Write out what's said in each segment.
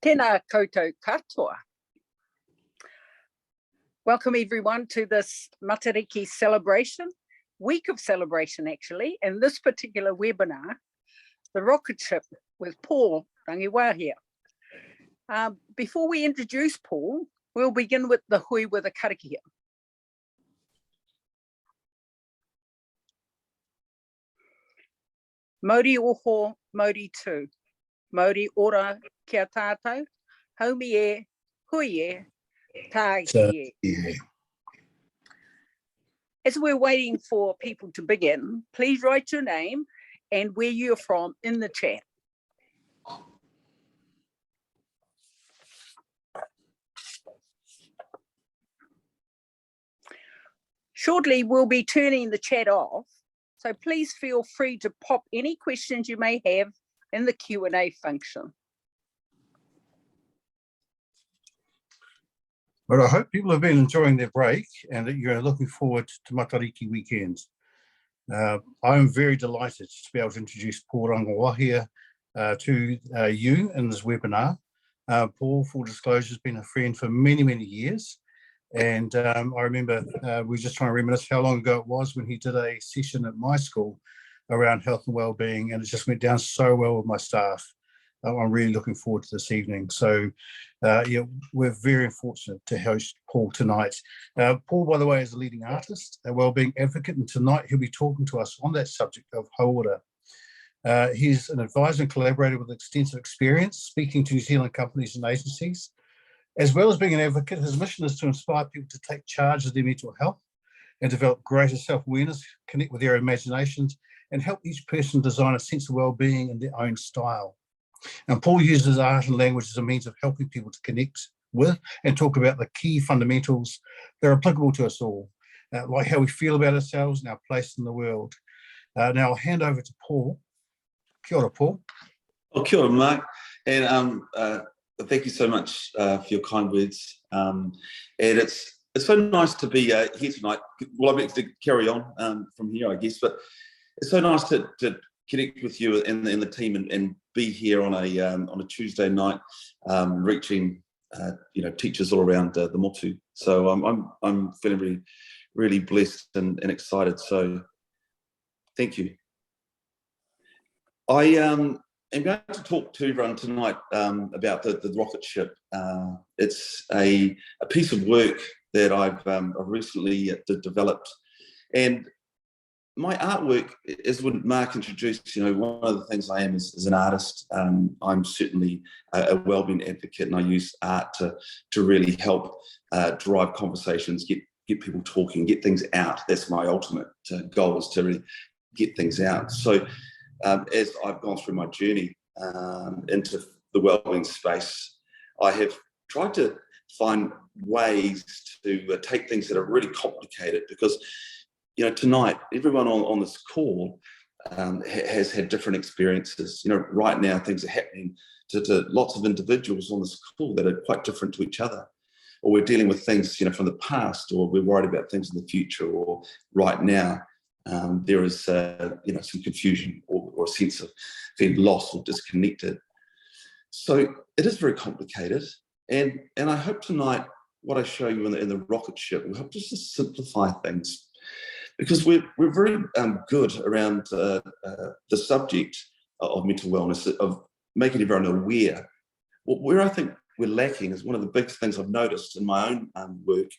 Tēnā koutou katoa. Welcome everyone to this Matariki celebration, week of celebration actually, and this particular webinar, the Rocket Ship with Paul Rangiwahia. Before we introduce Paul, we'll begin with the hui with a karakia. Mauri oho, mauri tū. Mauri ora kia tātou, haumi e, hui e, tā e. As we're waiting for people to begin, please write your name and where you're from in the chat. Shortly, we'll be turning the chat off, so please feel free to pop any questions you may have in the Q&A function. Well, I hope people have been enjoying their break and that you're looking forward to Matariki weekend. I'm very delighted to be able to introduce Paul Rangiwahia to you in this webinar. Paul, full disclosure, has been a friend for many, many years. And I remember we were just trying to reminisce how long ago it was when he did a session at my school around health and wellbeing, and it just went down so well with my staff. I'm really looking forward to this evening. So yeah, we're very fortunate to host Paul tonight. Paul, by the way, is a leading artist, a wellbeing advocate, and tonight he'll be talking to us on that subject of hauora. He's an advisor and collaborator with extensive experience speaking to New Zealand companies and agencies. As well as being an advocate, his mission is to inspire people to take charge of their mental health and develop greater self-awareness, connect with their imaginations, and help each person design a sense of well-being in their own style. And Paul uses art and language as a means of helping people to connect with and talk about the key fundamentals that are applicable to us all, like how we feel about ourselves and our place in the world. Now I'll hand over to Paul. Kia ora, Paul. Oh, kia ora, Mark. And thank you so much for your kind words. And it's so nice to be here tonight. Well, I'm to carry on from here, I guess, but it's so nice to connect with you and the team and be here on a Tuesday night, reaching teachers all around the motu. So I'm feeling really, really blessed and excited. So thank you. I am going to talk to everyone tonight about the Rocket Ship. It's a piece of work that I've recently developed, and my artwork, as when Mark introduced, one of the things I am is an artist. I'm certainly a wellbeing advocate, and I use art to really help drive conversations, get people talking, get things out. That's my ultimate goal, is to really get things out. So as I've gone through my journey into the wellbeing space, I have tried to find ways to take things that are really complicated, because tonight, everyone on this call has had different experiences. Right now, things are happening to lots of individuals on this call that are quite different to each other. Or we're dealing with things, from the past, or we're worried about things in the future, or right now, there is, some confusion or a sense of being lost or disconnected. So it is very complicated. And I hope tonight, what I show you in the Rocket Ship will help just to simplify things. Because we're very good around the subject of mental wellness, of making everyone aware. Where I think we're lacking is one of the big things I've noticed in my own work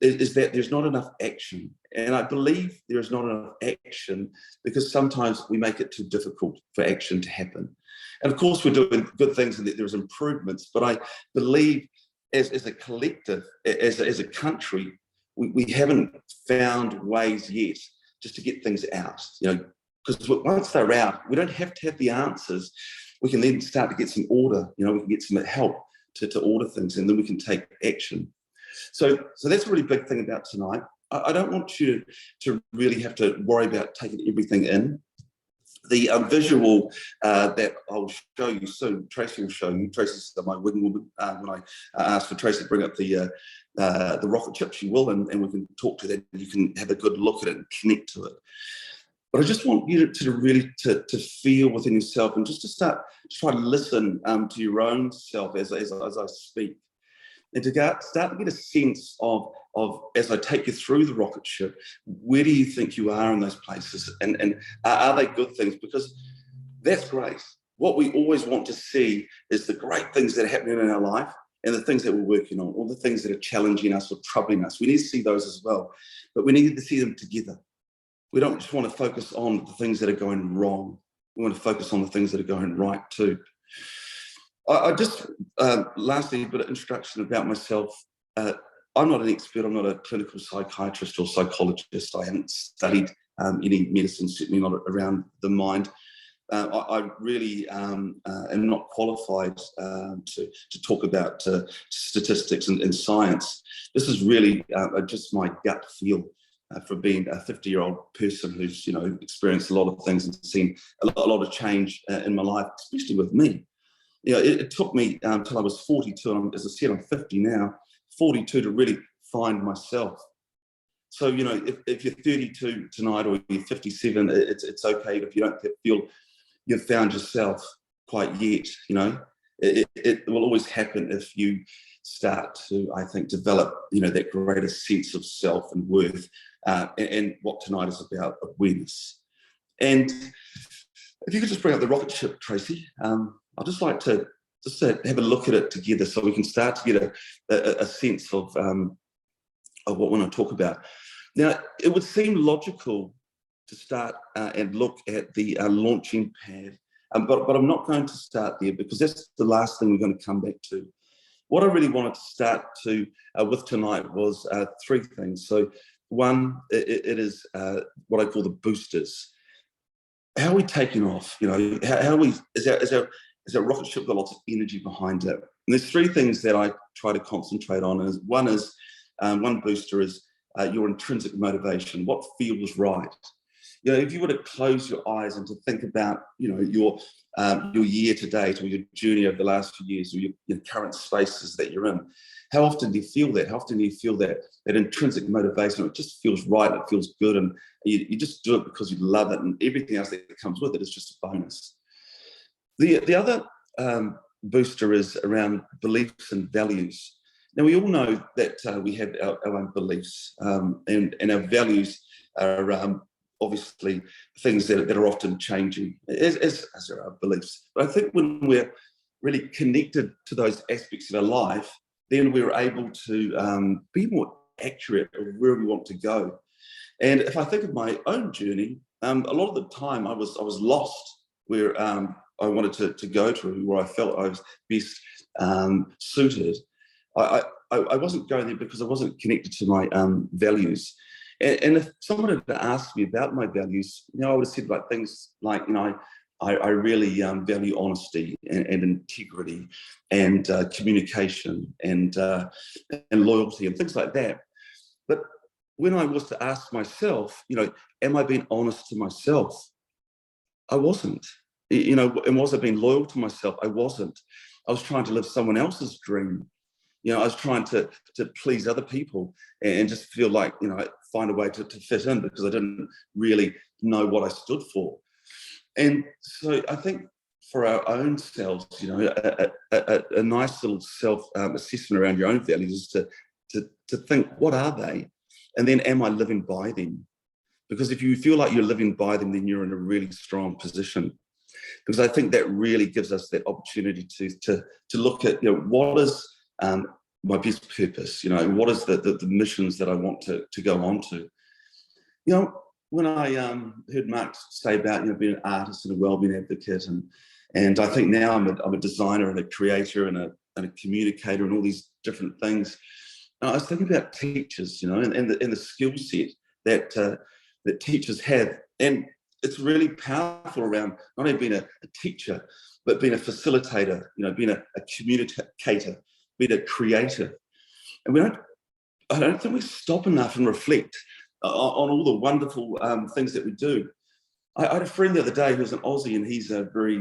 is that there's not enough action. And I believe there is not enough action because sometimes we make it too difficult for action to happen. And of course, we're doing good things and that there's improvements, but I believe as a collective, as a country, we haven't found ways yet just to get things out, because once they're out, we don't have to have the answers. We can then start to get some order, we can get some help to order things, and then we can take action. So that's a really big thing about tonight. I don't want you to really have to worry about taking everything in. The visual that I'll show you soon, Tracy will show you. Tracy's my wing woman. When I asked for Tracy to bring up the Rocket Ship, she will, and we can talk to that. You can have a good look at it and connect to it. But I just want you to really to feel within yourself, and just to try to listen to your own self as I speak, and to start to get a sense of as I take you through the rocket ship, where do you think you are in those places, and are they good things? Because that's great. What we always want to see is the great things that are happening in our life and the things that we're working on, all the things that are challenging us or troubling us. We need to see those as well, but we need to see them together. We don't just want to focus on the things that are going wrong. We want to focus on the things that are going right too. I just, lastly, a bit of introduction about myself. I'm not an expert. I'm not a clinical psychiatrist or psychologist. I haven't studied any medicine, certainly not around the mind. I really am not qualified to talk about statistics and science. This is really just my gut feel for being a 50-year-old person who's experienced a lot of things and seen a lot of change in my life, especially with me. It took me until I was 42, and as I said, I'm 50 now, 42 to really find myself. So if you're 32 tonight or you're 57, it's okay if you don't feel you've found yourself quite yet. It will always happen if you start to, I think, develop that greater sense of self and worth, and what tonight is about, awareness. And if you could just bring up the rocket ship, Tracy, I'd just like to have a look at it together so we can start to get a sense of what we want to talk about. Now, it would seem logical to start and look at the launching pad, but I'm not going to start there, because that's the last thing we're going to come back to. What I really wanted to start with tonight was three things. So one, it is what I call the boosters. How are we taking off? How are we, is our rocket ship got lots of energy behind it? And there's three things that I try to concentrate on. One booster is your intrinsic motivation, what feels right. If you were to close your eyes and to think about, your year to date, or your journey over the last few years, or your current spaces that you're in, how often do you feel that? How often do you feel that intrinsic motivation? It just feels right, it feels good, and you just do it because you love it, and everything else that comes with it is just a bonus. The other booster is around beliefs and values. Now, we all know that we have our own beliefs, and our values are obviously things that are often changing, as are our beliefs. But I think when we're really connected to those aspects of our life, then we're able to be more accurate of where we want to go. And if I think of my own journey, a lot of the time I was lost where I wanted to go to, where I felt I was best suited. I wasn't going there because I wasn't connected to my values. And if someone had asked me about my values, I would have said things like, I really value honesty and integrity and communication and loyalty and things like that. But when I was to ask myself, am I being honest to myself? I wasn't. And was I being loyal to myself? I wasn't. I was trying to live someone else's dream. I was trying to please other people and just feel like, find a way to fit in, because I didn't really know what I stood for. And so I think for our own selves, a nice little self-assessment around your own values is to think, what are they? And then, am I living by them? Because if you feel like you're living by them, then you're in a really strong position. Because I think that really gives us that opportunity to look at, what is my best purpose? What is the missions that I want to go on to? When I heard Mark say about being an artist and a wellbeing advocate, and I think now I'm a designer and a creator and a communicator and all these different things. And I was thinking about teachers, and the skill set that teachers have, and it's really powerful around not only being a teacher, but being a facilitator, being a communicator, being a creative. And I don't think we stop enough and reflect on all the wonderful things that we do. I had a friend the other day who's an Aussie, and he's a very,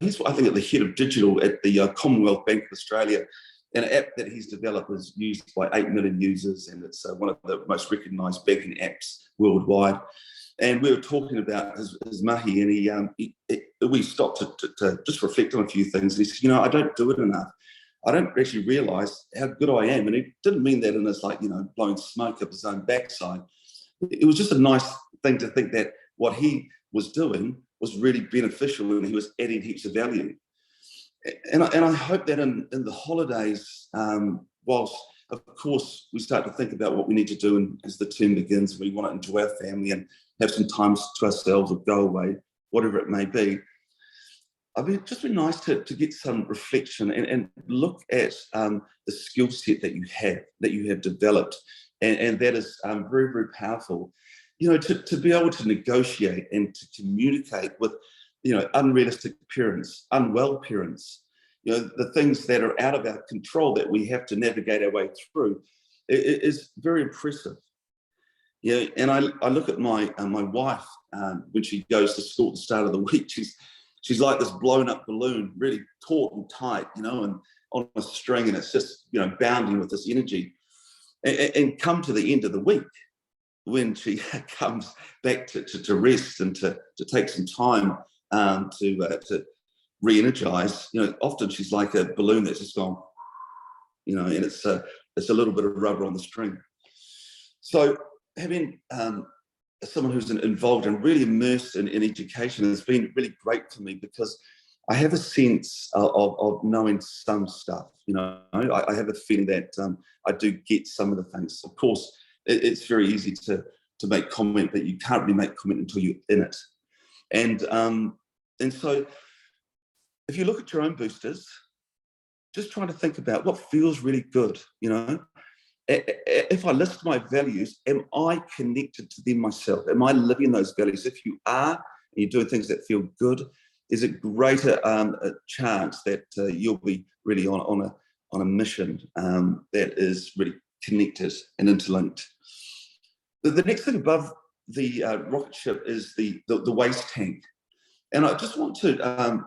he's I think at the head of digital at the Commonwealth Bank of Australia. An app that he's developed is used by 8 million users, and it's one of the most recognised banking apps worldwide. And we were talking about his mahi, and we stopped to just reflect on a few things. And he said, I don't do it enough. I don't actually realise how good I am. And he didn't mean that in his blowing smoke up his own backside. It was just a nice thing to think that what he was doing was really beneficial and he was adding heaps of value. And I hope that in the holidays, whilst of course we start to think about what we need to do, and as the term begins, we want to enjoy our family and have some time to ourselves or go away, whatever it may be. It'd just be nice to get some reflection and look at the skill set that you have developed, and that is very, very powerful. To be able to negotiate and to communicate with, unrealistic parents, unwell parents, the things that are out of our control that we have to navigate our way through, it is very impressive. And I look at my wife when she goes to school at the start of the week. She's like this blown up balloon, really taut and tight, and on a string, and it's just bounding with this energy. And come to the end of the week, when she comes back to rest and to take some time to re-energize, often she's like a balloon that's just gone, and it's a little bit of rubber on the string. So having someone who's involved and really immersed in education has been really great for me, because I have a sense of knowing some stuff. I have a feeling that I do get some of the things. Of course, it's very easy to make comment, but you can't really make comment until you're in it. And so if you look at your own boosters, just trying to think about what feels really good. If I list my values, am I connected to them myself? Am I living those values? If you are, and you're doing things that feel good, is it greater a chance that you'll be really on a mission that is really connected and interlinked. The next thing above the rocket ship is the waste tank, and I just want to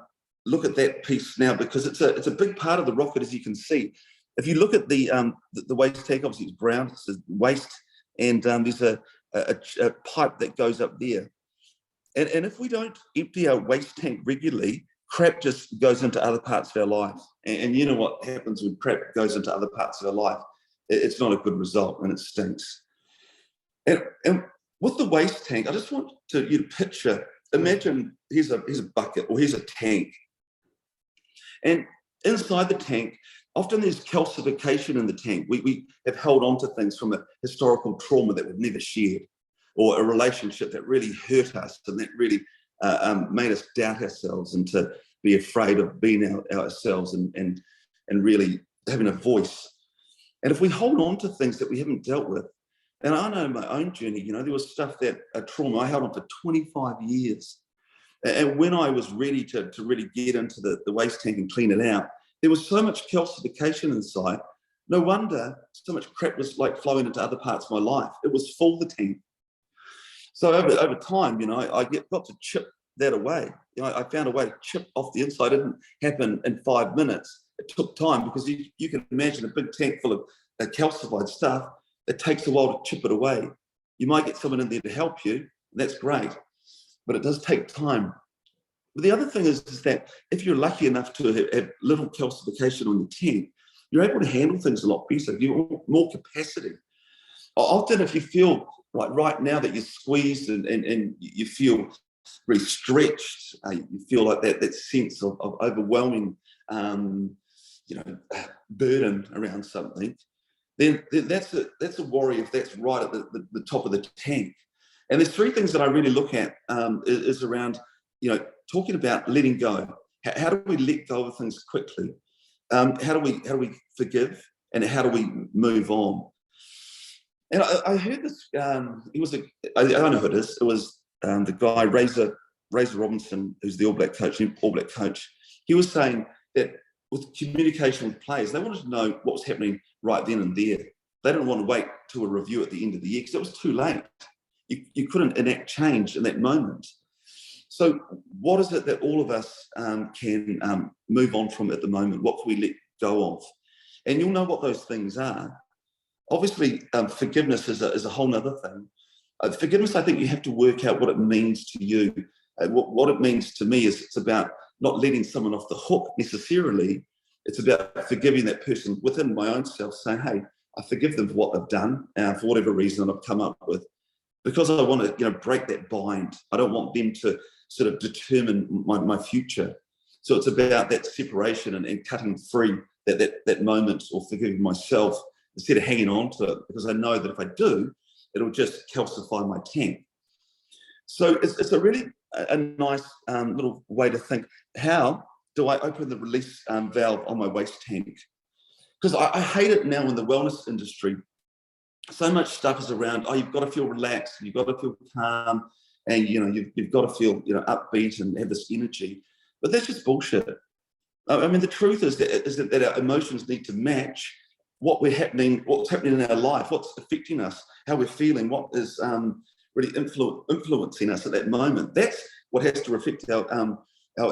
look at that piece now, because it's a big part of the rocket, as you can see. If you look at the waste tank, obviously it's brown, it's waste, and there's a pipe that goes up there. And if we don't empty our waste tank regularly, crap just goes into other parts of our life. And you know what happens when crap goes into other parts of our life? It's not a good result, and it stinks. And with the waste tank, I just want you to picture, imagine here's a bucket, or here's a tank. And inside the tank, often there's calcification in the tank. We have held on to things from a historical trauma that we've never shared, or a relationship that really hurt us and that really made us doubt ourselves and to be afraid of being ourselves and really having a voice. And if we hold on to things that we haven't dealt with, and I know in my own journey, there was stuff that a trauma I held on for 25 years. And when I was ready to really get into the waste tank and clean it out, there was so much calcification inside. No wonder so much crap was flowing into other parts of my life. It was full, the tank. So over time, I got to chip that away. I found a way to chip off the inside. It didn't happen in 5 minutes. It took time, because you can imagine a big tank full of calcified stuff. It takes a while to chip it away. You might get someone in there to help you. That's great, but it does take time. But the other thing is that if you're lucky enough to have little calcification on your tank, you're able to handle things a lot better. You have more capacity. Often if you feel like right now that you're squeezed and you feel really stretched, you feel like that sense of overwhelming burden around something, then that's a worry if that's right at the top of the tank. And there's three things that I really look at is around, talking about letting go. How do we let go of things quickly? How do we forgive, and how do we move on? And I heard this. I don't know who it is. It was the guy Razor Robinson, who's the All Black coach. He was saying that with communication with players, they wanted to know what was happening right then and there. They didn't want to wait to a review at the end of the year, because it was too late. You couldn't enact change in that moment. So what is it that all of us can move on from at the moment? What can we let go of? And you'll know what those things are. Obviously, forgiveness is a whole other thing. Forgiveness, I think you have to work out what it means to you. What it means to me is it's about not letting someone off the hook necessarily. It's about forgiving that person within my own self, saying, hey, I forgive them for what they've done, for whatever reason I've come up with, because I want to, break that bind. I don't want them to sort of determine my future. So it's about that separation and cutting free that moment, or forgiving myself instead of hanging on to it, because I know that if I do, it'll just calcify my tank. So it's a really a nice little way to think. How do I open the release valve on my waste tank? Because I hate it now in the wellness industry. So much stuff is around, you've got to feel relaxed, you've got to feel calm, and you've got to feel upbeat and have this energy. But that's just bullshit. I mean, the truth is that our emotions need to match what's happening in our life, what's affecting us, how we're feeling, what is really influencing us at that moment. That's what has to reflect our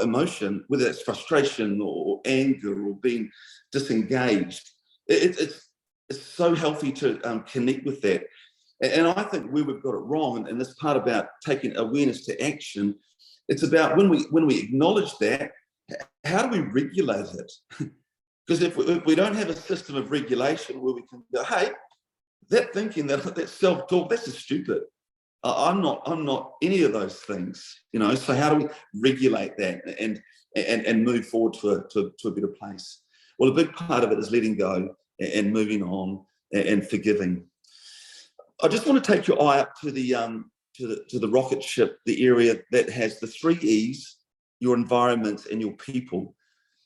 emotion, whether it's frustration or anger or being disengaged. It's so healthy to connect with that. And I think where we've got it wrong, and this part about taking awareness to action, it's about when we acknowledge that, how do we regulate it? Because if we don't have a system of regulation where we can go, hey, that thinking, that self-talk, that's just stupid. I'm not any of those things, So how do we regulate that and move forward to a better place? Well, a big part of it is letting go and moving on and forgiving. I just want to take your eye up to the rocket ship, the area that has the 3 E's, your environment and your people.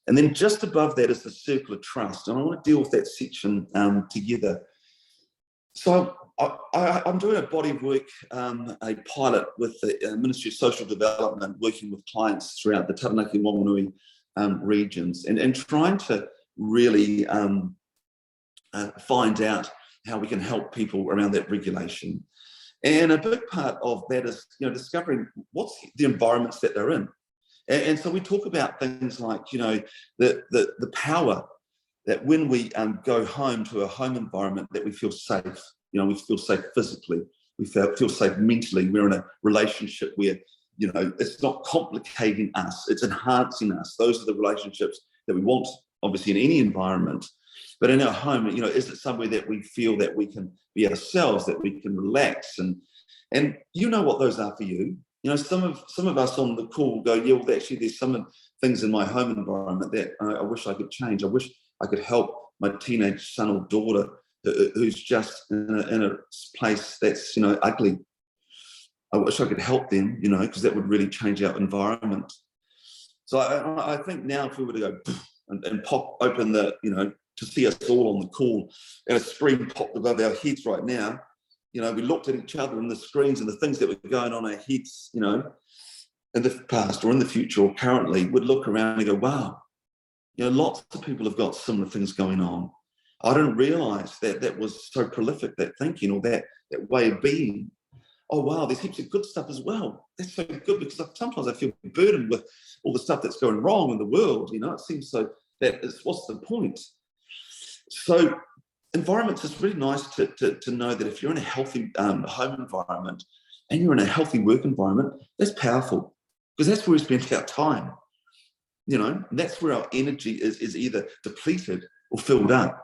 And then just above that is the circle of trust. And I want to deal with that section together. So I'm doing a body of work, a pilot with the Ministry of Social Development, working with clients throughout the Taranaki and Wanganui regions, and trying to really find out how we can help people around that regulation. And a big part of that is, discovering what's the environments that they're in. And so we talk about things like, the power that when we go home to a home environment, that we feel safe. We feel safe physically, we feel safe mentally. We're in a relationship where, it's not complicating us, it's enhancing us. Those are the relationships that we want, obviously, in any environment. But in our home, is it somewhere that we feel that we can be ourselves, that we can relax? And what those are for you. Some of us on the call go, yeah, well, actually, there's some things in my home environment that I wish I could change. I wish I could help my teenage son or daughter who's just in a place that's, ugly. I wish I could help them, because that would really change our environment. So I think now if we were to go and pop open to see us all on the call, and a screen popped above our heads right now, we looked at each other and the screens and the things that were going on our heads, in the past or in the future or currently, would look around and go, wow, lots of people have got similar things going on. I didn't realise that was so prolific, that thinking or that way of being. Oh, wow, there's heaps of good stuff as well. That's so good, because sometimes I feel burdened with all the stuff that's going wrong in the world. It seems so what's the point? So environments, is really nice to know that if you're in a healthy home environment and you're in a healthy work environment, that's powerful, because that's where we spend our time. And that's where our energy is either depleted or filled up.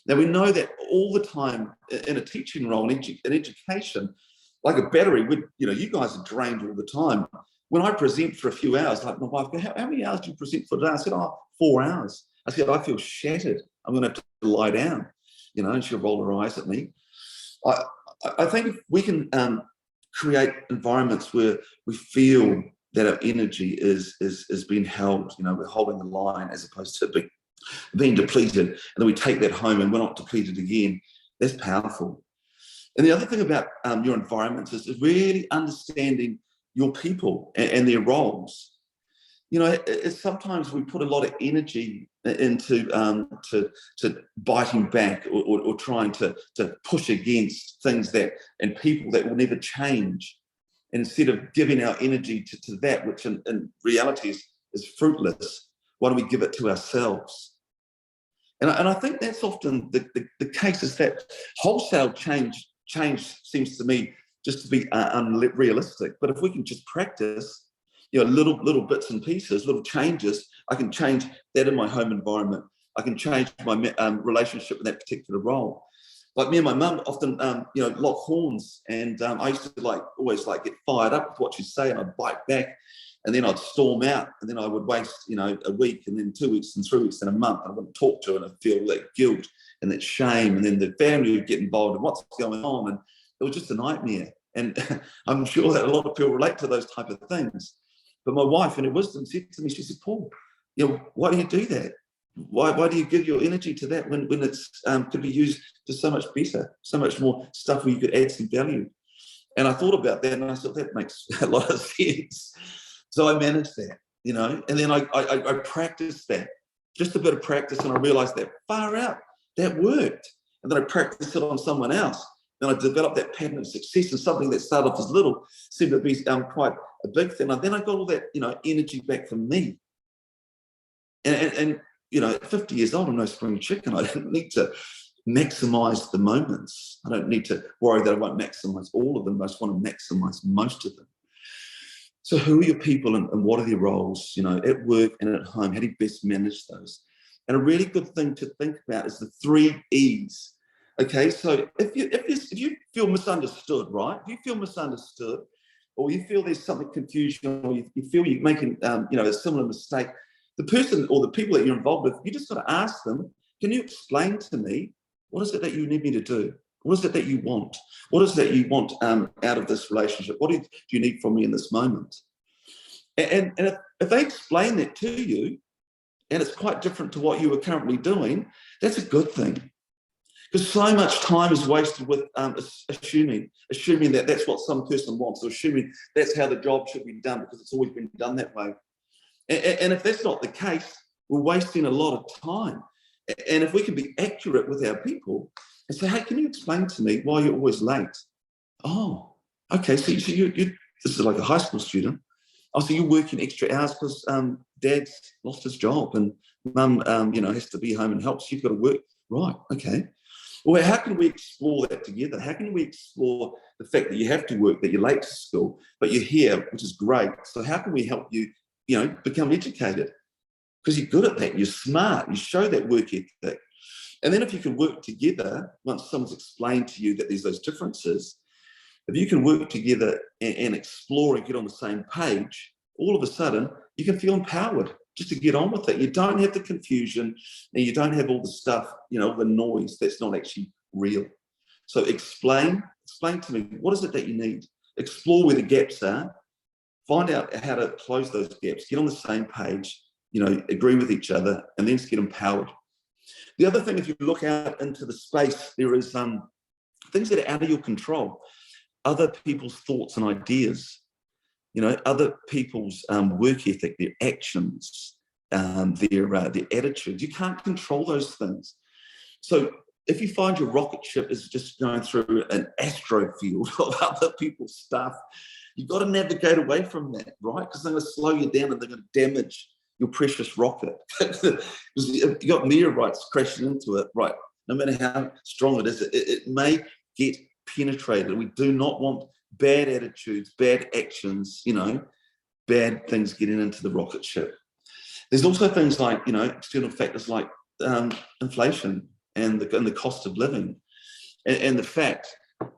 Now, we know that all the time in a teaching role, in education, like a battery, you guys are drained all the time. When I present for a few hours, like my wife, how many hours do you present for a day? I said, 4 hours. I said, I feel shattered. I'm going to have to lie down, and she'll roll her eyes at me. I think if we can create environments where we feel that our energy is being held, we're holding the line as opposed to being depleted, and then we take that home and we're not depleted again, that's powerful. And the other thing about your environments is really understanding your people and their roles. Sometimes we put a lot of energy into to biting back or trying to push against things and people that will never change, instead of giving our energy to that which in reality is fruitless. Why don't we give it to ourselves? And I think that's often the case, is that wholesale change seems to me just to be unrealistic. But if we can just practice, you know, little bits and pieces, little changes, I can change that in my home environment. I can change my relationship with that particular role. Like me and my mum often, you know, lock horns, and I used to always get fired up with what she'd say, and I'd bite back, and then I'd storm out, and then I would waste, you know, a week, and then 2 weeks, and 3 weeks, and a month. I wouldn't talk to her, and I'd feel that guilt and that shame, and then the family would get involved in what's going on, and it was just a nightmare. And I'm sure that a lot of people relate to those type of things. But my wife, in her wisdom, said to me, she said, Paul, you know, why do you do that? Why do you give your energy to that when it's could be used to so much better, so much more stuff where you could add some value? And I thought about that, and I thought that makes a lot of sense. So I managed that, you know, and then I practiced that, just a bit of practice, and I realized that far out, that worked. And then I practiced it on someone else. Then I developed that pattern of success, and something that started off as little seemed to be quite a big thing. And then I got all that, you know, energy back from me. And you know, at 50 years old, I'm no spring chicken. I don't need to maximize the moments. I don't need to worry that I won't maximize all of them. I just want to maximize most of them. So who are your people, and what are their roles, you know, at work and at home? How do you best manage those? And a really good thing to think about is the 3 E's. Okay, so if you feel misunderstood, right? If you feel misunderstood, or you feel there's something confusion, or you feel you're making you know, a similar mistake, the person or the people that you're involved with, you just got to ask them, can you explain to me, what is it that you need me to do? What is it that you want? What is it that you want out of this relationship? What do you need from me in this moment? And if they explain that to you, and it's quite different to what you are currently doing, that's a good thing. Because so much time is wasted with assuming that that's what some person wants, or assuming that's how the job should be done because it's always been done that way. And if that's not the case, we're wasting a lot of time. And if we can be accurate with our people and say, hey, can you explain to me why you're always late? Oh, okay, so you this is like a high school student. Oh, so you're working extra hours because dad's lost his job and mum, you know, has to be home and help, so you've got to work. Right, okay. Well, how can we explore that together? How can we explore the fact that you have to work, that you're late to school, but you're here, which is great. So how can we help you, you know, become educated? Because you're good at that, you're smart, you show that work ethic. And then if you can work together, once someone's explained to you that there's those differences, if you can work together and explore and get on the same page, all of a sudden you can feel empowered just to get on with it. You don't have the confusion, and you don't have all the stuff, you know, the noise that's not actually real. So explain to me, what is it that you need? Explore where the gaps are, find out how to close those gaps, get on the same page, you know, agree with each other, and then just get empowered. The other thing, if you look out into the space, there is things that are out of your control, other people's thoughts and ideas, you know, other people's work ethic, their actions, their attitudes. You can't control those things. So if you find your rocket ship is just going through an astro field of other people's stuff, you've got to navigate away from that, right? Because they're going to slow you down and they're going to damage your precious rocket. Because you've got meteorites crashing into it, right? No matter how strong it is, it may get penetrated. We do not want bad attitudes, bad actions, you know, bad things getting into the rocket ship. There's also things like, you know, external factors like inflation and the cost of living, and the fact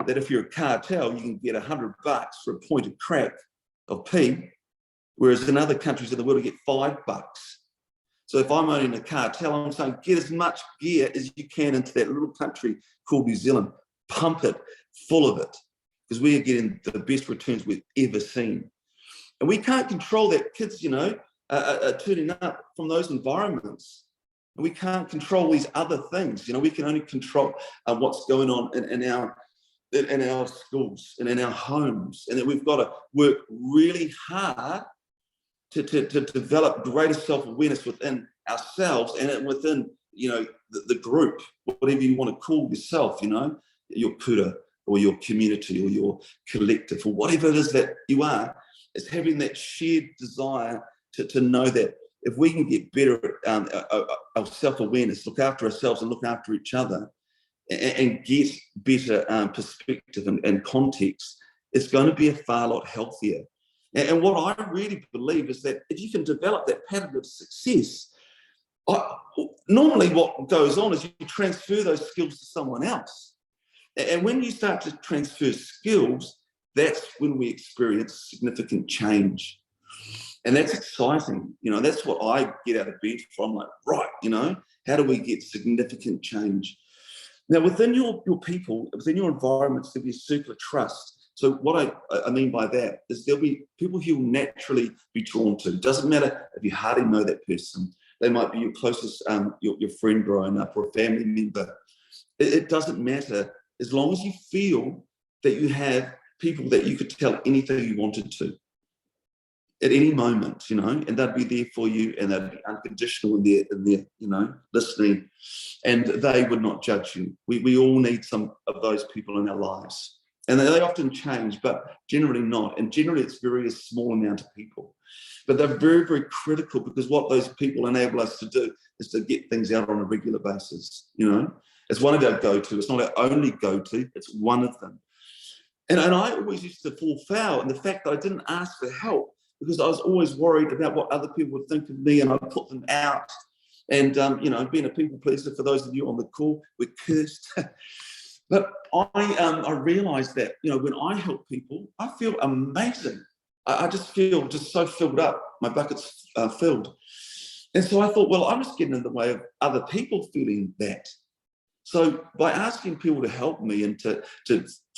that if you're a cartel, you can get $100 for a point of crack of pee, whereas in other countries in the world you get $5. So if I'm owning a cartel, I'm saying get as much gear as you can into that little country called New Zealand, pump it full of it, because we are getting the best returns we've ever seen. And we can't control that kids, you know, are turning up from those environments. And we can't control these other things. You know, we can only control what's going on in our schools and in our homes. And that we've got to work really hard to develop greater self-awareness within ourselves and within, you know, the group, whatever you want to call yourself, you know, your kura or your community or your collective or whatever it is that you are. It's having that shared desire to know that if we can get better at our self-awareness, look after ourselves and look after each other, and get better perspective and context, it's going to be a far lot healthier. And what I really believe is that if you can develop that pattern of success, normally what goes on is you transfer those skills to someone else. And when you start to transfer skills, that's when we experience significant change. And that's exciting. That's what I get out of bed for. I'm like, right, how do we get significant change? Now, within your people, within your environments, there'll be a circle of trust. So what I mean by that is there'll be people who will naturally be drawn to. It doesn't matter if you hardly know that person. They might be your closest, your friend growing up or a family member. It doesn't matter as long as you feel that you have people that you could tell anything you wanted to at any moment, and they'd be there for you, and they'd be unconditional in their listening, and they would not judge you. We all need some of those people in our lives. And they often change, but generally not. And generally it's very a small amount of people. But they're very, very critical, because what those people enable us to do is to get things out on a regular basis. It's one of our go-to. It's not our only go-to. It's one of them. And I always used to fall foul in the fact that I didn't ask for help, because I was always worried about what other people would think of me, and I put them out. And, being a people pleaser, for those of you on the call, we're cursed. But I realised that, when I help people, I feel amazing. I just feel just so filled up. My bucket's filled. And so I thought, well, I'm just getting in the way of other people feeling that. So by asking people to help me and to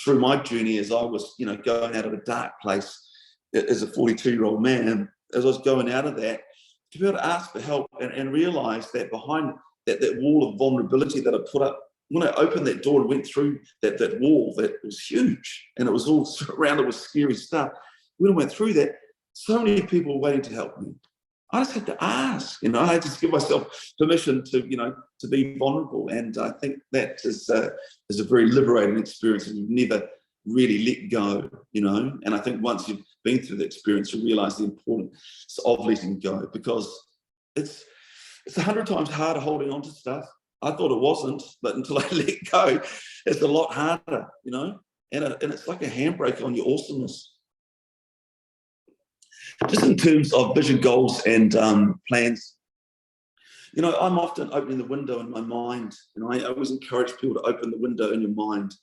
through my journey, as I was, going out of a dark place as a 42-year-old man, as I was going out of that, to be able to ask for help and realise that behind that wall of vulnerability that I put up, when I opened that door and went through that wall, that was huge, and it was all surrounded with scary stuff. When I went through that, so many people were waiting to help me. I just had to ask, I had to give myself permission to be vulnerable. And I think that is a very liberating experience, and you've never really let go, And I think once you've been through the experience, you realise the importance of letting go, because it's 100 times harder holding on to stuff. I thought it wasn't, but until I let go, it's a lot harder, and it's like a handbrake on your awesomeness. Just in terms of vision, goals, and plans, I'm often opening the window in my mind. I always encourage people to open the window in your mind.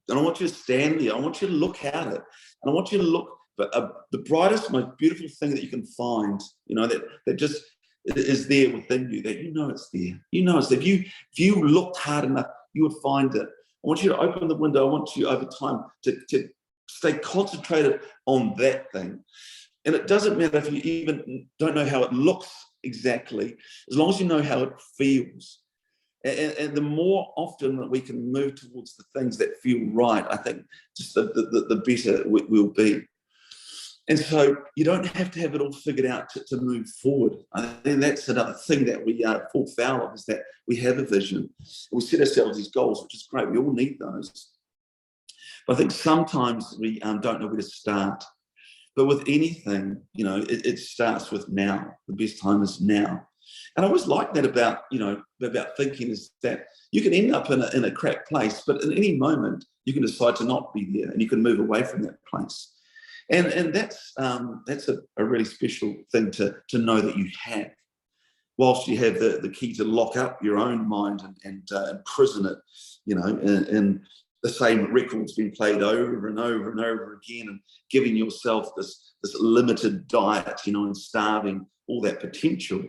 And I want you to stand there. I want you to look at it. And I want you to look for the brightest, most beautiful thing that you can find, that just is there within you, that it's there. It's there. If you looked hard enough, you would find it. I want you to open the window. I want you over time to stay concentrated on that thing. And it doesn't matter if you even don't know how it looks exactly, as long as you know how it feels. And the more often that we can move towards the things that feel right, I think just the better we'll be. And so you don't have to have it all figured out to move forward. I think that's another thing that we fall foul of, is that we have a vision. We set ourselves these goals, which is great. We all need those. But I think sometimes we don't know where to start. But with anything, it starts with now. The best time is now. And I always like that about thinking, is that you can end up in a crap place, but in any moment you can decide to not be there, and you can move away from that place. And that's a really special thing to know that you have. Whilst you have the key to lock up your own mind and imprison it, in the same record's been played over and over and over again, and giving yourself this limited diet, and starving all that potential.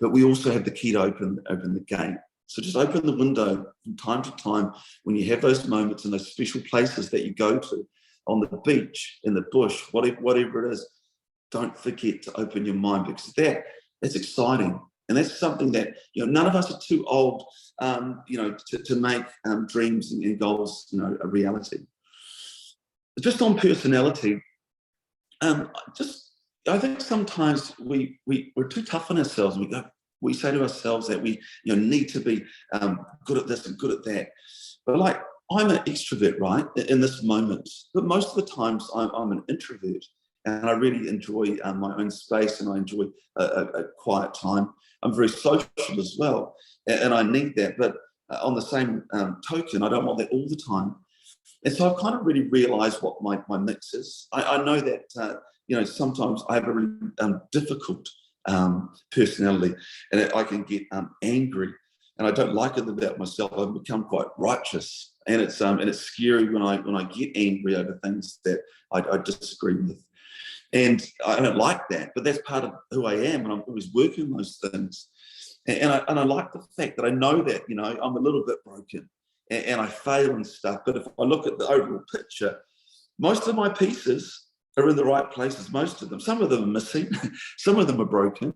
But we also have the key to open the gate. So just open the window from time to time when you have those moments in those special places that you go to, on the beach, in the bush, whatever it is. Don't forget to open your mind, because that's exciting. And that's something that, none of us are too old, to make dreams and goals, a reality. Just on personality, I think sometimes we're too tough on ourselves. We say to ourselves that we need to be good at this and good at that. But I'm an extrovert, right, in this moment. But most of the times I'm an introvert, and I really enjoy my own space, and I enjoy a quiet time. I'm very social as well, and I need that. But on the same token, I don't want that all the time. And so I've kind of really realised what my mix is. I know that, sometimes I have a really difficult personality, and I can get angry, and I don't like it about myself. I've become quite righteous, and it's scary when I get angry over things that I disagree with. And I don't like that, but that's part of who I am, and I'm always working on those things. And I like the fact that I know that, I'm a little bit broken and I fail and stuff. But if I look at the overall picture, most of my pieces are in the right places, most of them. Some of them are missing, some of them are broken.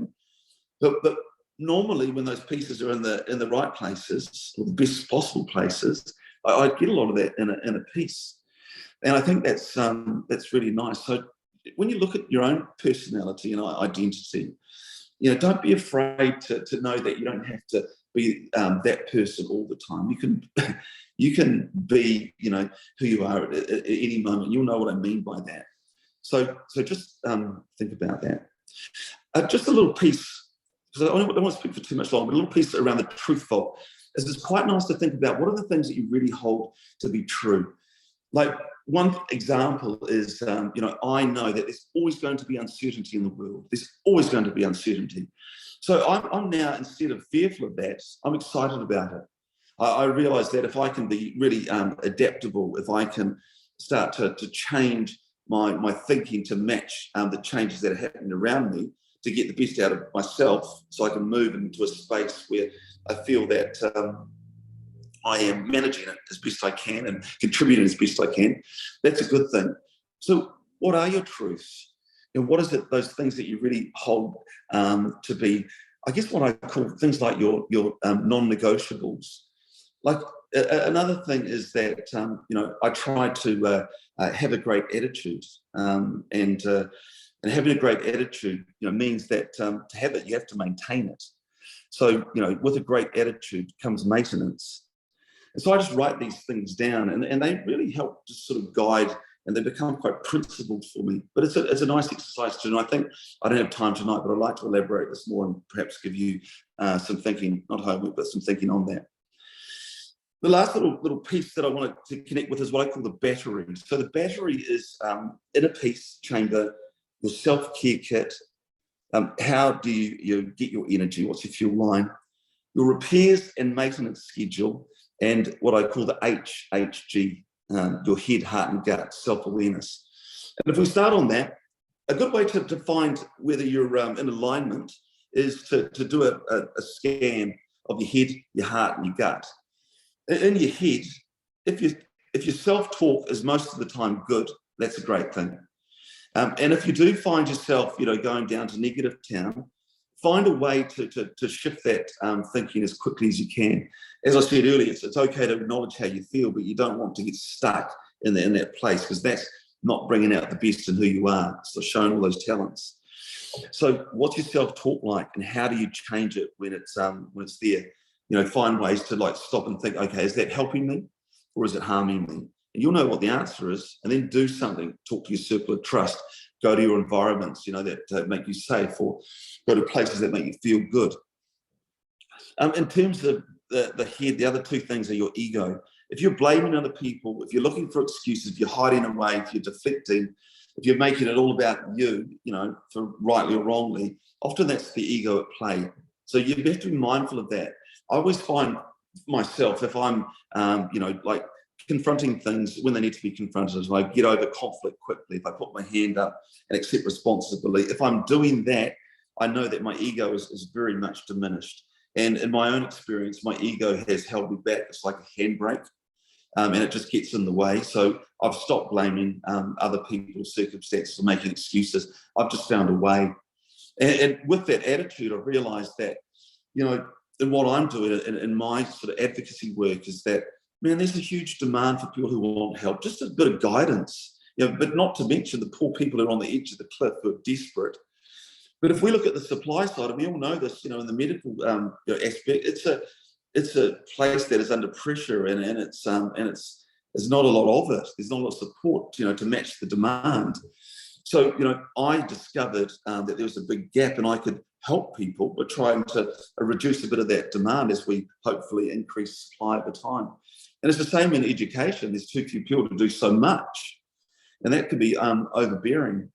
But normally when those pieces are in the right places, or the best possible places, I get a lot of that in a piece. And I think that's really nice. So when you look at your own personality and identity, don't be afraid to know that you don't have to be that person all the time. You can be, who you are at any moment. You'll know what I mean by that. So just think about that. Just a little piece, because I don't want to speak for too much longer, but a little piece around the truthful. It's quite nice to think about what are the things that you really hold to be true. Like one example is, I know that there's always going to be uncertainty in the world. There's always going to be uncertainty. So I'm now, instead of fearful of that, I'm excited about it. I realise that if I can be really adaptable, if I can start to change my thinking to match the changes that are happening around me, to get the best out of myself, so I can move into a space where I feel that I am managing it as best I can and contributing as best I can. That's a good thing. So what are your truths? What is it, those things that you really hold to be, I guess what I call things like your non-negotiables. Like another thing is that, I try to have a great attitude, and having a great attitude, means that to have it, you have to maintain it. So, with a great attitude comes maintenance. And so I just write these things down, and they really help to sort of guide, and they become quite principled for me. But it's a nice exercise to do. And I think I don't have time tonight, but I'd like to elaborate this more and perhaps give you some thinking, not homework, but some thinking on that. The last little piece that I wanted to connect with is what I call the battery. So the battery is in a piece chamber, your self-care kit. How do you get your energy? What's your fuel line? Your repairs and maintenance schedule, and what I call the HHG, your head, heart and gut, self-awareness. And if we start on that, a good way to find whether you're in alignment is to do a scan of your head, your heart and your gut. In your head, if your self-talk is most of the time good, that's a great thing. And if you do find yourself, going down to negative town, find a way to shift that thinking as quickly as you can. As I said earlier, it's okay to acknowledge how you feel, but you don't want to get stuck in that place, because that's not bringing out the best in who you are. So showing all those talents. So what's your self-talk like, and how do you change it when it's there? Find ways to stop and think, okay, is that helping me or is it harming me? And you'll know what the answer is, and then do something. Talk to your circle of trust. Go to your environments, that make you safe, or go to places that make you feel good. In terms of the head, the other two things are your ego. If you're blaming other people, if you're looking for excuses, if you're hiding away, if you're deflecting, if you're making it all about you, for rightly or wrongly, often that's the ego at play. So you have to be mindful of that. I always find myself, if I'm, confronting things when they need to be confronted, if I get over conflict quickly, if I put my hand up and accept responsibility, if I'm doing that, I know that my ego is very much diminished. And in my own experience, my ego has held me back. It's like a handbrake, and it just gets in the way. So I've stopped blaming other people's circumstances or making excuses. I've just found a way. And with that attitude, I've realised that, and what I'm doing in my sort of advocacy work is that, man, there's a huge demand for people who want help, just a bit of guidance, but not to mention the poor people who are on the edge of the cliff who are desperate. But if we look at the supply side, and we all know this, in the medical aspect, it's a place that is under pressure, and it's there's not a lot of it. There's not a lot of support, to match the demand. So, I discovered that there was a big gap, and I could help people by trying to reduce a bit of that demand as we hopefully increase supply over time. And it's the same in education. There's too few people to do so much, and that can be overbearing.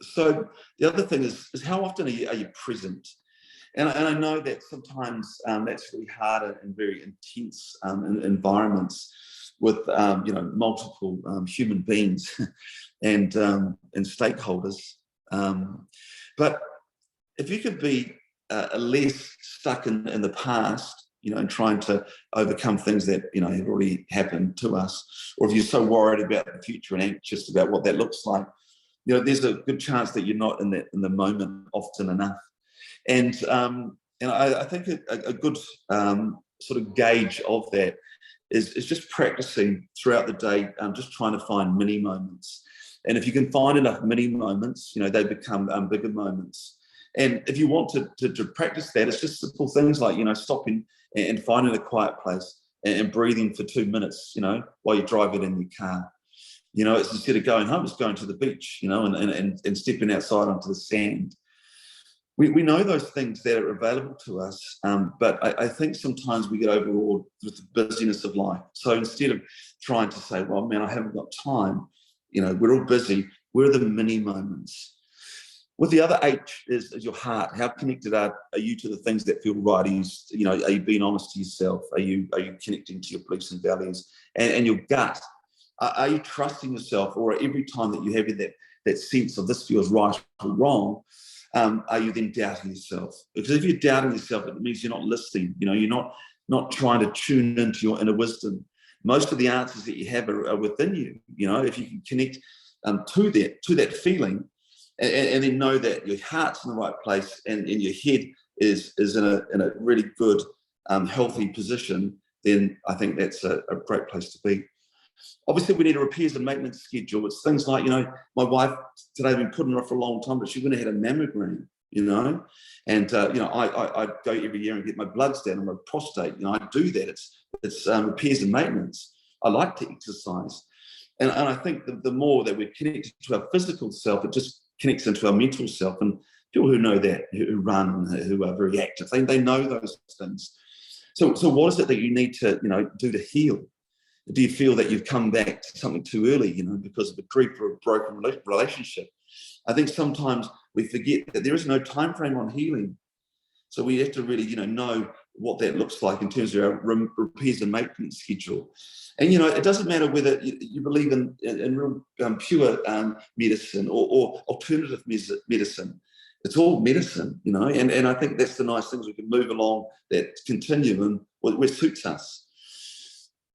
So the other thing is how often are you present? And I know that sometimes that's really hard in very intense environments with multiple human beings and stakeholders. But if you could be less stuck in the past, and trying to overcome things that have already happened to us, or if you're so worried about the future and anxious about what that looks like, there's a good chance that you're not in the moment often enough. And I think a good sort of gauge of that is just practicing throughout the day, just trying to find mini moments. And if you can find enough mini moments, they become bigger moments. And if you want to practice that, it's just simple things like, stopping and finding a quiet place and breathing for 2 minutes, while you're driving in your car. It's instead of going home, it's going to the beach, and stepping outside onto the sand. We know those things that are available to us, but I think sometimes we get overawed with the busyness of life. So instead of trying to say, well, man, I haven't got time, we're all busy, where are the mini moments? With the other H is your heart. How connected are you to the things that feel right? Are you being honest to yourself? Are you connecting to your beliefs and values? And your gut. Are you trusting yourself, or every time that you have that sense of this feels right or wrong, are you then doubting yourself? Because if you're doubting yourself, it means you're not listening. You're not trying to tune into your inner wisdom. Most of the answers that you have are within you. If you can connect to that feeling, and then know that your heart's in the right place and your head is in a really good, healthy position, then I think that's a great place to be. Obviously, we need a repairs and maintenance schedule. It's things like, my wife today has been putting off for a long time, but she went and had a mammogram, and I go every year and get my bloods down and my prostate. I do that. It's repairs and maintenance. I like to exercise, and I think the more that we're connected to our physical self, it just connects into our mental self. And people who know that, who run, who are very active, they know those things. So what is it that you need to do to heal? Do you feel that you've come back to something too early, because of a grief or a broken relationship? I think sometimes we forget that there is no time frame on healing. So we have to really, know what that looks like in terms of our repairs and maintenance schedule. And, it doesn't matter whether you believe in real pure medicine or alternative medicine. It's all medicine, and I think that's the nice thing, is we can move along that continuum where suits us.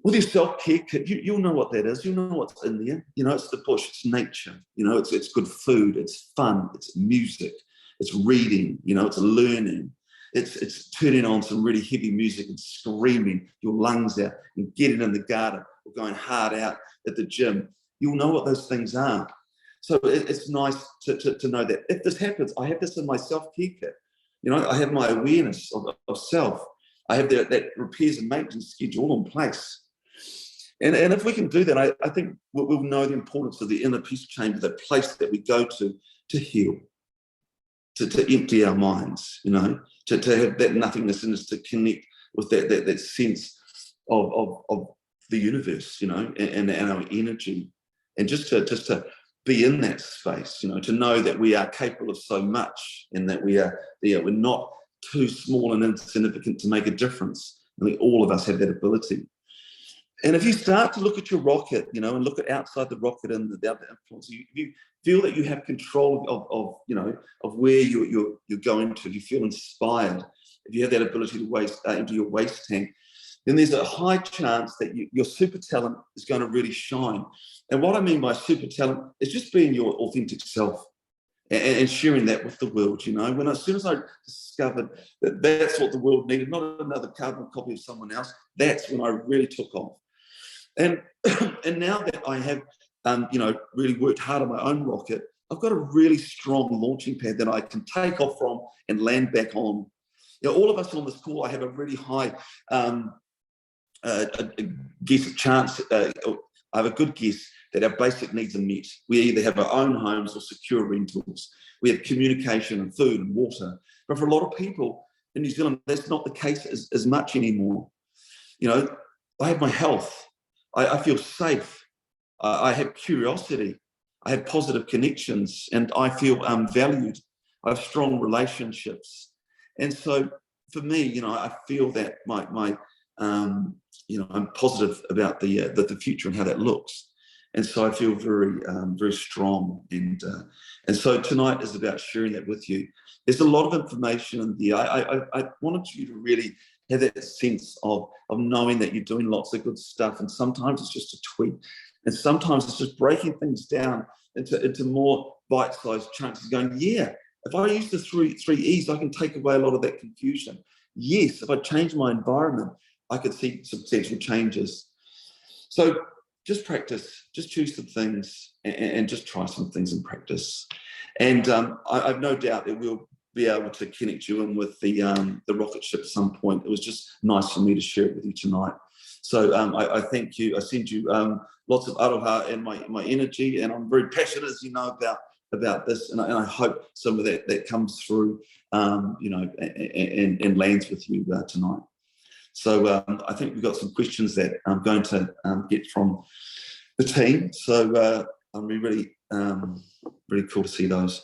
With your self-care kit, you'll know what that is. You'll know what's in there. It's the bush, it's nature. It's good food, it's fun, it's music, it's reading, it's learning. It's turning on some really heavy music and screaming your lungs out and getting in the garden or going hard out at the gym. You'll know what those things are. So it's nice to know that if this happens, I have this in my self-care kit. I have my awareness of self. I have that repairs and maintenance schedule all in place. And if we can do that, I think we'll know the importance of the inner peace chamber, the place that we go to heal, to empty our minds, to have that nothingness in us, to connect with that sense of the universe, and our energy, and just to be in that space, to know that we are capable of so much, and that we're not too small and insignificant to make a difference. I think all of us have that ability. And if you start to look at your rocket, and look at outside the rocket and the other influence, you feel that you have control of where you're going to. If you feel inspired, if you have that ability to empty your waste tank, then there's a high chance that your super talent is going to really shine. And what I mean by super talent is just being your authentic self and sharing that with the world. As soon as I discovered that that's what the world needed, not another carbon copy of someone else, that's when I really took off. And now that I have, really worked hard on my own rocket, I've got a really strong launching pad that I can take off from and land back on. All of us on this call, I have a really high chance. I have a good guess that our basic needs are met. We either have our own homes or secure rentals. We have communication and food and water. But for a lot of people in New Zealand, that's not the case as much anymore. I have my health. I feel safe. I have curiosity. I have positive connections, and I feel valued. I have strong relationships. And so for me, I feel that I'm positive about the future and how that looks. And so I feel very, very strong. And so tonight is about sharing that with you. There's a lot of information in there. I wanted you to really have that sense of knowing that you're doing lots of good stuff. And sometimes it's just a tweet. And sometimes it's just breaking things down into more bite-sized chunks and going, yeah, if I use the three E's, I can take away a lot of that confusion. Yes, if I change my environment, I could see substantial changes. So just practice, just choose some things and just try some things in practice. And I've no doubt that we'll be able to connect you in with the rocket ship at some point. It was just nice for me to share it with you tonight. So I thank you. I send you lots of aroha and my energy, and I'm very passionate, as you know, about this, and I hope some of that comes through, and lands with you tonight. So I think we've got some questions that I'm going to get from the team. So I'm really cool to see those.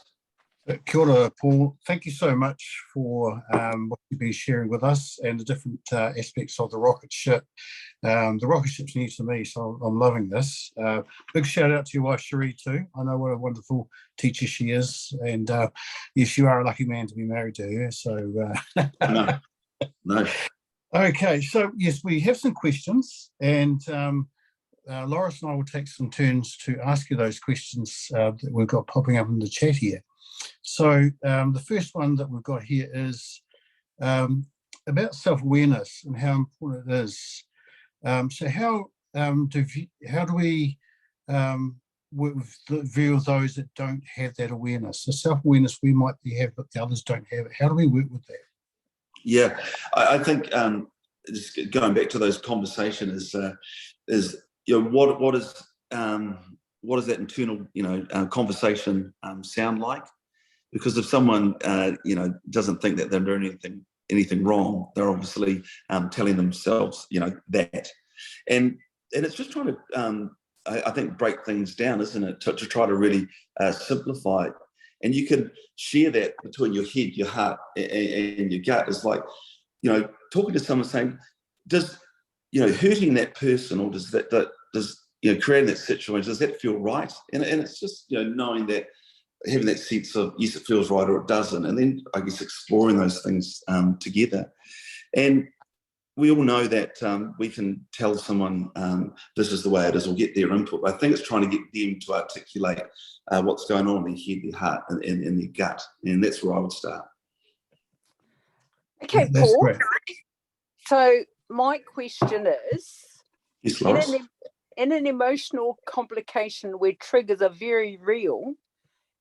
Kia ora, Paul. Thank you so much for what you've been sharing with us and the different aspects of the rocket ship. The rocket ship's new to me, so I'm loving this. Big shout out to your wife, Cherie, too. I know what a wonderful teacher she is. And yes, you are a lucky man to be married to her. So No. Okay, so yes, we have some questions, and Loris and I will take some turns to ask you those questions that we've got popping up in the chat here. So the first one that we've got here is about self-awareness and how important it is. So how do we work with the view of those that don't have that awareness? The self-awareness we might have, but the others don't have it. How do we work with that? Yeah, I think just going back to those conversations is what is that internal conversation sound like? Because if someone doesn't think that they're doing anything wrong, they're obviously telling themselves that, and it's just trying to I think break things down, isn't it, to try to really simplify it. And you can share that between your head, your heart, and your gut. Is like talking to someone saying, does hurting that person, or does creating that situation, does that feel right? And it's just knowing that, having that sense of yes, it feels right or it doesn't, and then I guess exploring those things together. And we all know that we can tell someone this is the way it is, or get their input. But I think it's trying to get them to articulate what's going on in their head, their heart, and their gut, and that's where I would start. Okay, that's Paul. Great. So my question is, Yes, Loris. In an emotional complication where triggers are very real,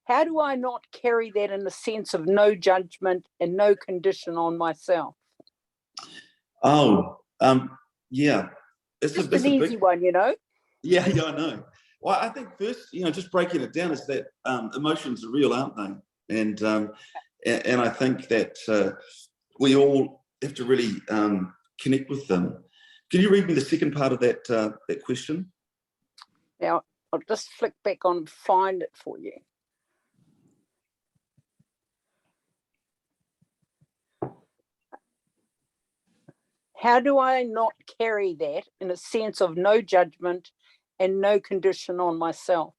how do I not carry that in the sense of no judgment and no condition on myself? Oh, yeah. It's just an easy one, Yeah, I know. Well, I think first, just breaking it down is that emotions are real, aren't they? And I think that we all have to really connect with them. Can you read me the second part of that question? Now, I'll just flick back on and find it for you. How do I not carry that in a sense of no judgment and no condition on myself?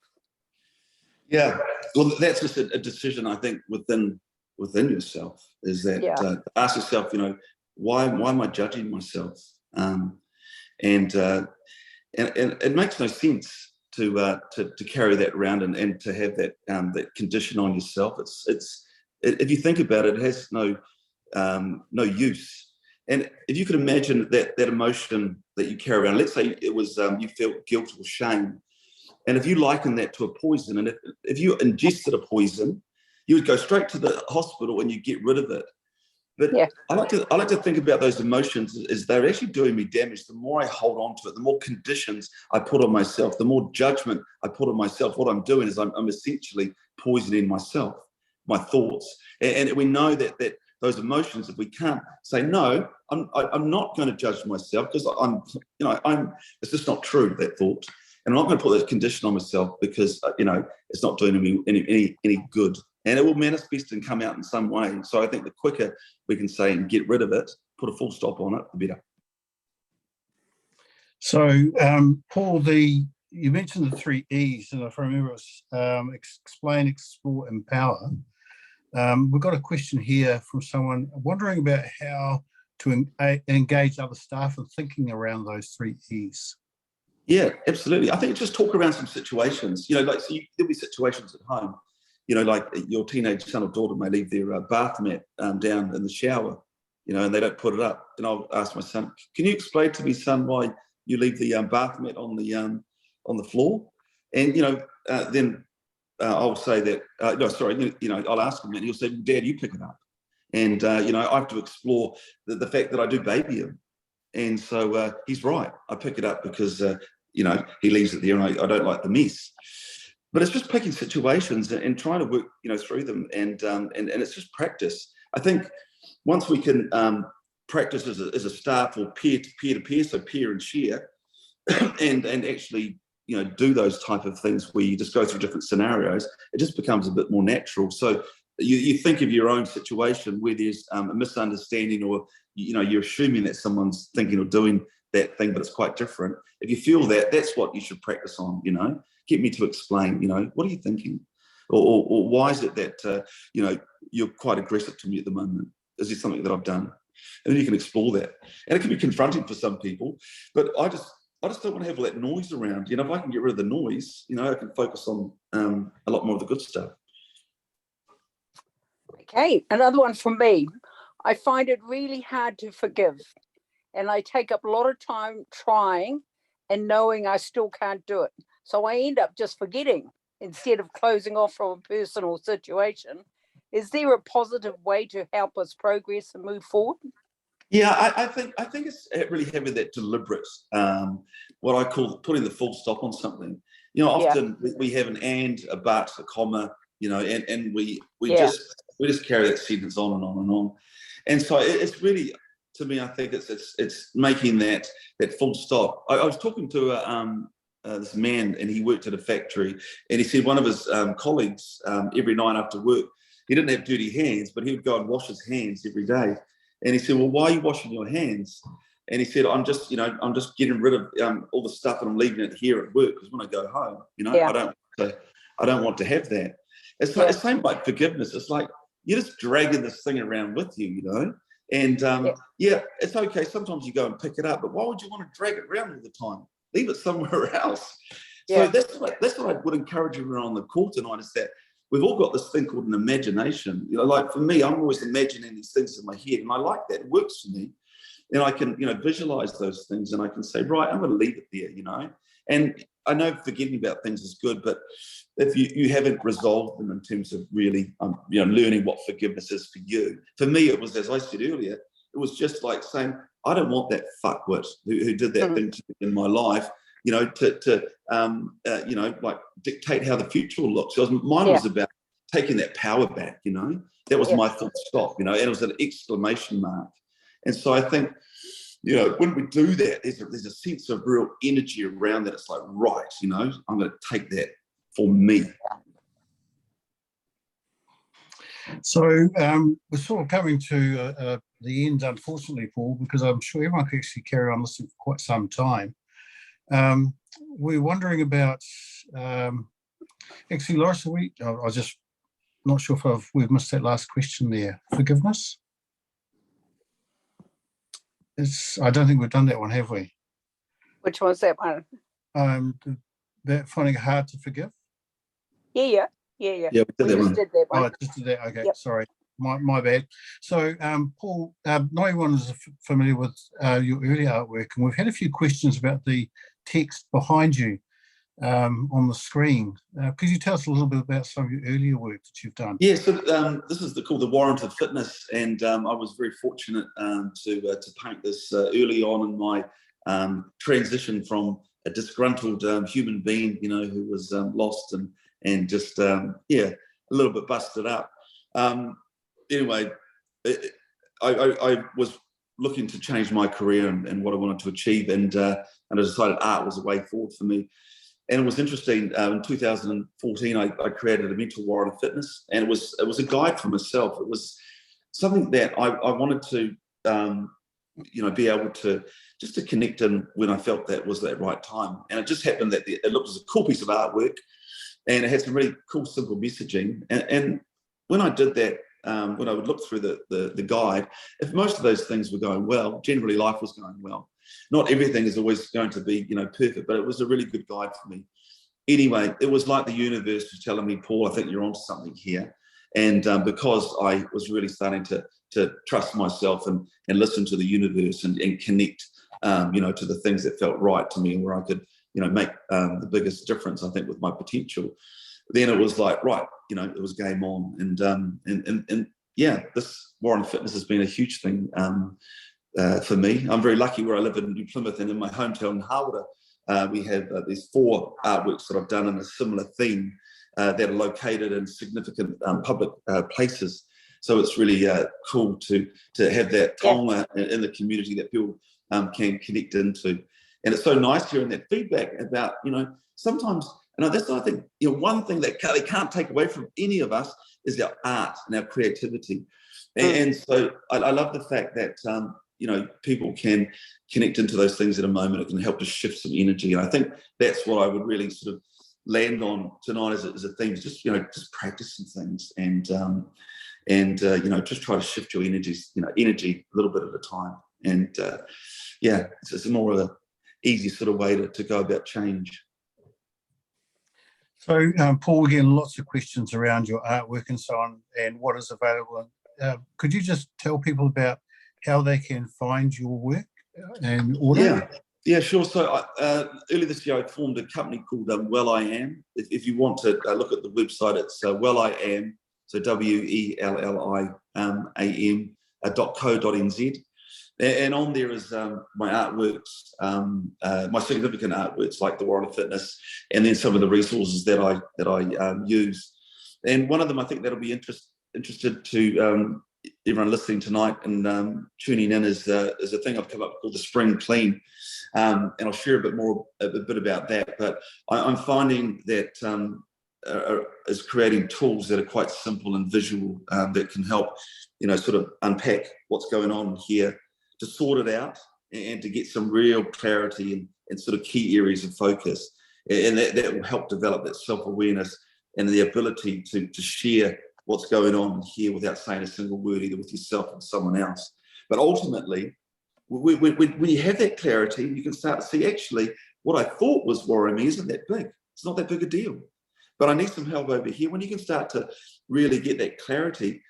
Yeah, well, that's just a decision, I think, within yourself, is that ask yourself, why am I judging myself? And it makes no sense to carry that around and to have that condition on yourself. It's if you think about it, it has no use. And if you could imagine that emotion that you carry around, let's say it was you felt guilt or shame, and if you liken that to a poison, and if you ingested a poison, you would go straight to the hospital and you get rid of it. But I like to think about those emotions as they're actually doing me damage. The more I hold on to it, the more conditions I put on myself, the more judgment I put on myself. What I'm doing is I'm essentially poisoning myself, my thoughts. And we know that those emotions, if we can't say, no, I'm not going to judge myself because it's just not true, that thought. And I'm not going to put that condition on myself because, it's not doing me any good. And it will manifest and come out in some way. So I think the quicker we can say and get rid of it, put a full stop on it, the better. So, Paul, you mentioned the 3 E's, and if I remember, it's explain, explore, empower. We've got a question here from someone wondering about how to engage other staff in thinking around those 3 E's. Yeah, absolutely. I think just talk around some situations, there'll be situations at home, like your teenage son or daughter may leave their bath mat down in the shower, and they don't put it up. And I'll ask my son, can you explain to me, son, why you leave the bath mat on the floor? And, then I'll say that, I'll ask him and he'll say, Dad, you pick it up. And, I have to explore the fact that I do baby him. And so he's right. I pick it up because, he leaves it there and I don't like the mess. But it's just picking situations and trying to work, through them. And it's just practice. I think once we can practice as a staff or peer to peer, so peer and share, and actually, do those type of things where you just go through different scenarios, it just becomes a bit more natural. So you think of your own situation where there's a misunderstanding or, you're assuming that someone's thinking or doing that thing, but it's quite different. If you feel that, that's what you should practice on, get me to explain, what are you thinking? Or why is it that, you're quite aggressive to me at the moment? Is there something that I've done? And then you can explore that. And it can be confronting for some people, but I just don't want to have all that noise around. If I can get rid of the noise, I can focus on a lot more of the good stuff. Okay, another one from me. I find it really hard to forgive, and I take up a lot of time trying and knowing I still can't do it. So I end up just forgetting instead of closing off from a personal situation. Is there a positive way to help us progress and move forward? Yeah, I think it's really having that deliberate, what I call putting the full stop on something. Often we have an and, a but, a comma, and we just carry that sentence on and on and on. And so it's really, to me, I think it's making that full stop. I was talking to this man, and he worked at a factory, and he said one of his colleagues every night after work, he didn't have dirty hands, but he would go and wash his hands every day. And he said, well, why are you washing your hands? And he said, I'm just getting rid of all the stuff and I'm leaving it here at work because when I go home, I don't want to have that. It's like the same like forgiveness. It's like you're just dragging this thing around with you, And it's okay. Sometimes you go and pick it up, but why would you want to drag it around all the time? Leave it somewhere else. So that's what I would encourage everyone on the call tonight is that we've all got this thing called an imagination. Like for me, I'm always imagining these things in my head, and I like that. It works for me. And I can, visualize those things, and I can say, right, I'm going to leave it there, And I know forgetting about things is good, but if you haven't resolved them in terms of really, learning what forgiveness is for you. For me, it was, as I said earlier, it was just like saying, I don't want that fuckwit who did that thing to me in my life, like dictate how the future will look. So mine was about taking that power back, That was my full stop, and it was an exclamation mark. And so I think, when we do that, there's a sense of real energy around that. It's like, right, I'm going to take that for me. So we're sort of coming to the end, unfortunately, Paul, because I'm sure everyone could actually carry on listening for quite some time. We're wondering about, actually, Loris, I was just not sure if we've missed that last question there. Forgiveness? I don't think we've done that one, have we? Which one's that one? That finding it hard to forgive? Yeah, we just did that one. Oh, just did that. Okay, yep. Sorry, my bad. So, Paul, not everyone is familiar with your earlier artwork, and we've had a few questions about the text behind you on the screen. Could you tell us a little bit about some of your earlier work that you've done? Yeah, so this is called The Warrant of Fitness, and I was very fortunate to paint this early on in my transition from a disgruntled human being, who was lost and just, a little bit busted up. Anyway, I was looking to change my career and what I wanted to achieve, and I decided art was a way forward for me. And it was interesting. In 2014, I created a mental warrior fitness, and it was a guide for myself. It was something that I wanted to, be able to just to connect in when I felt that was that right time. And it just happened that it looked as a cool piece of artwork, and it had some really cool, simple messaging. And when I did that, when I would look through the guide, if most of those things were going well, generally life was going well. Not everything is always going to be, perfect, but it was a really good guide for me. Anyway, it was like the universe was telling me, Paul, I think you're onto something here. And because I was really starting to trust myself and listen to the universe and connect, to the things that felt right to me and where I could, make the biggest difference, I think, with my potential. Then it was like, right, it was game on. And yeah, this Warren Fitness has been a huge thing for me. I'm very lucky where I live in New Plymouth, and in my hometown in Hauora, we have these 4 artworks that I've done in a similar theme that are located in significant public places. So it's really cool to have that taonga in the community that people can connect into. And it's so nice hearing that feedback about, sometimes, and that's what I think, one thing that they can't take away from any of us is our art and our creativity. And so I love the fact that, people can connect into those things in a moment. It can help to shift some energy. And I think that's what I would really sort of land on tonight as a theme, is just, just practicing things and just try to shift your energies, energy a little bit at a time. And it's more of an easy sort of way to go about change. So, Paul, we're getting lots of questions around your artwork and so on, and what is available. Could you just tell people about how they can find your work and order? Yeah, sure. So earlier this year, I formed a company called Well I Am. If you want to look at the website, it's Well I Am, so WELLIAM.co.nz. And on there is my artworks, my significant artworks like the Warren Fitness, and then some of the resources that I use. And one of them I think that'll be interested to everyone listening tonight and tuning in is a thing I've come up with called the Spring Clean, and I'll share a bit about that. But I'm finding that is creating tools that are quite simple and visual that can help, sort of unpack what's going on here, to sort it out and to get some real clarity and sort of key areas of focus. And that will help develop that self-awareness and the ability to share what's going on here without saying a single word, either with yourself or someone else. But ultimately, when you have that clarity, you can start to see, actually, what I thought was worrying me isn't that big. It's not that big a deal. But I need some help over here. When you can start to really get that clarity,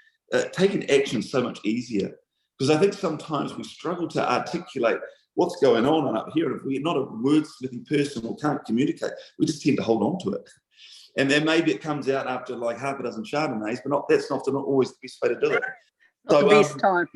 taking action is so much easier. Because I think sometimes we struggle to articulate what's going on and up here. And if we're not a wordsmithing person or can't communicate, we just tend to hold on to it. And then maybe it comes out after like half a dozen Chardonnays, but that's often not always the best way to do it. Not the best time.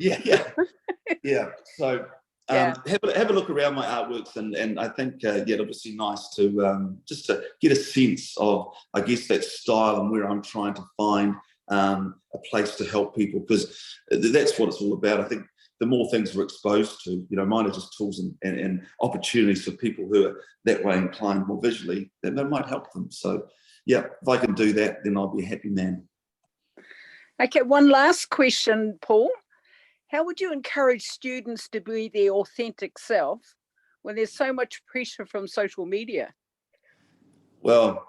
Yeah. So have a look around my artworks, and I think it'll just be nice to just to get a sense of, I guess, that style and where I'm trying to find a place to help people, because that's what it's all about. I think the more things we're exposed to, mine are just tools and opportunities for people who are that way inclined more visually, that might help them. So yeah, if I can do that, then I'll be a happy man. Okay, one last question, Paul. How would you encourage students to be their authentic self when there's so much pressure from social media? Well,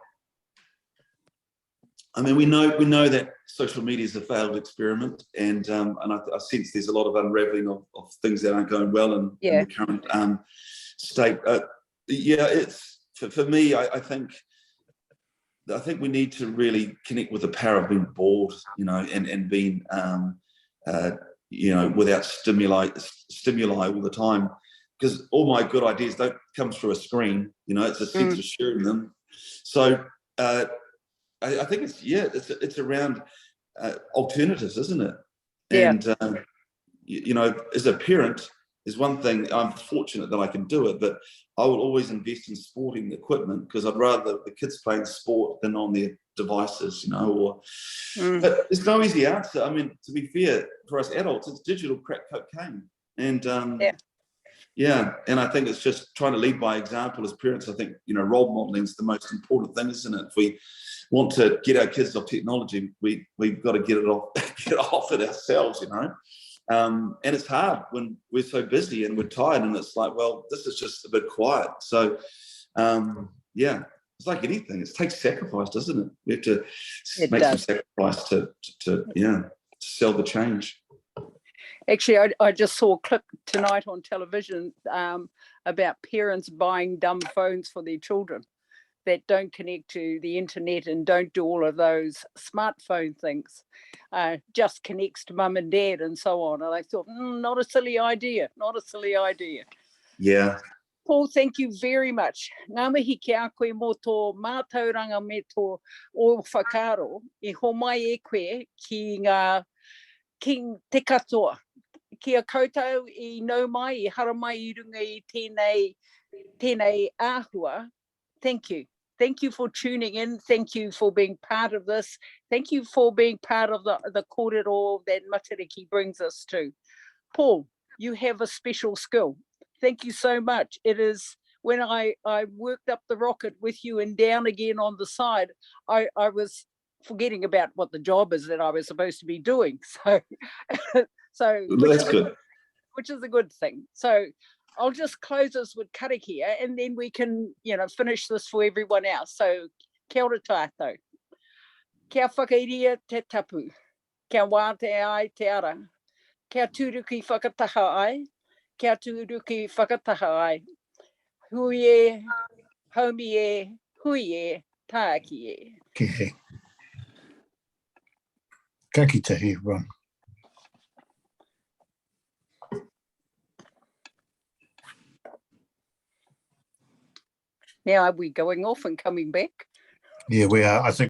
I mean, we know that social media is a failed experiment, and I sense there's a lot of unraveling of things that aren't going well in the current state. It's for me. I think we need to really connect with the power of being bored, and being, without stimuli all the time, because all my good ideas don't come through a screen. It's a sense of sharing them. So I think it's around alternatives, isn't it? Yeah. And as a parent, there's one thing, I'm fortunate that I can do it, but I will always invest in sporting equipment because I'd rather the kids playing sport than on their devices, you know, or but there's no easy answer. I mean, to be fair, for us adults, it's digital crack cocaine. And yeah, and I think it's just trying to lead by example as parents. I think, you know, role modeling is the most important thing, isn't it? If we want to get our kids off technology, we've got to get off it ourselves, you know. And it's hard when we're so busy and we're tired, and it's like, well, this is just a bit quiet. So, yeah, it's like anything. It takes sacrifice, doesn't it? We have to make some sacrifice to sell the change. Actually, I just saw a clip tonight on television about parents buying dumb phones for their children that don't connect to the internet and don't do all of those smartphone things, just connects to mum and dad and so on. And I thought, not a silly idea, not a silly idea. Yeah. Paul, thank you very much. Ngā mihi ki a koe mō tō mātauranga me tō o whakaro, I ho mai e koe ki te katoa. Kia koutou I nau mai, I hara mai I runga I tēnei āhua. Thank you. Thank you for tuning in. Thank you for being part of this. Thank you for being part of the kōrero that Matariki brings us to. Paul, you have a special skill. Thank you so much. It is when I worked up the rocket with you and down again on the side, I was forgetting about what the job is that I was supposed to be doing. So which is a good thing. So I'll just close this with karakia and then we can, finish this for everyone else. So kia ora tātou. Kia whakairia te tapu. Kia wā te ai te ara. Kia tūruki whakataha ai. Kia tūruki whakataha ai. Hui e, haumi e, hui e, tāki e. Ke he. Ka kitahi, Ron. Now, are we going off and coming back? Yeah, we are. I think